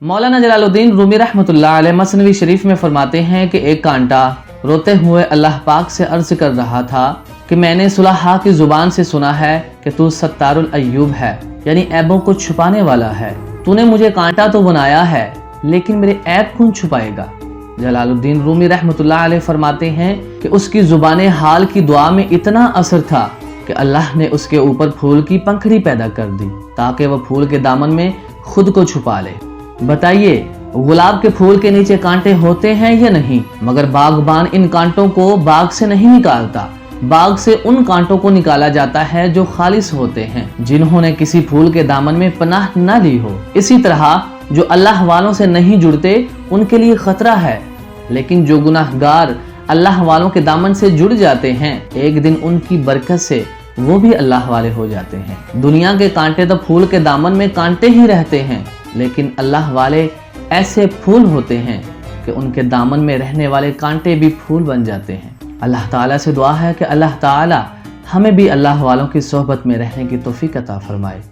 मौलाना जलालुद्दीन रूमी रहमतुल्लाह अलैह मसनवी शरीफ में फरमाते हैं कि एक कांटा रोते हुए अल्लाह पाक से अर्ज कर रहा था कि मैंने सुलहा की जुबान से सुना है कि तू सत्तारुल अय्यूब है, यानी ऐबों को छुपाने वाला है। तूने मुझे कांटा तो बनाया है लेकिन मेरे ऐब कौन छुपाएगा। जलालुद्दीन रूमी रहमतुल्लाह अलैह फरमाते हैं कि उसकी जुबान हाल की दुआ में इतना असर था कि अल्लाह ने उसके ऊपर फूल की पंखड़ी पैदा कर दी ताकि वह फूल के दामन में खुद को छुपा ले। बताइए, गुलाब के फूल के नीचे कांटे होते हैं या नहीं? मगर बागबान इन कांटों को बाग से नहीं निकालता, बाग से उन कांटों को निकाला जाता है जो खालिस होते हैं, जिन्होंने किसी फूल के दामन में पनाह न ली हो। इसी तरह जो अल्लाह वालों से नहीं जुड़ते उनके लिए खतरा है, लेकिन जो गुनाहगार अल्लाह वालों के दामन से जुड़ जाते हैं एक दिन उनकी बरकत से वो भी अल्लाह वाले हो जाते हैं। दुनिया के कांटे तो फूल के दामन में कांटे ही रहते हैं, लेकिन अल्लाह वाले ऐसे फूल होते हैं कि उनके दामन में रहने वाले कांटे भी फूल बन जाते हैं। अल्लाह ताला से दुआ है कि अल्लाह ताला हमें भी अल्लाह वालों की सोहबत में रहने की तौफीक अता फरमाए।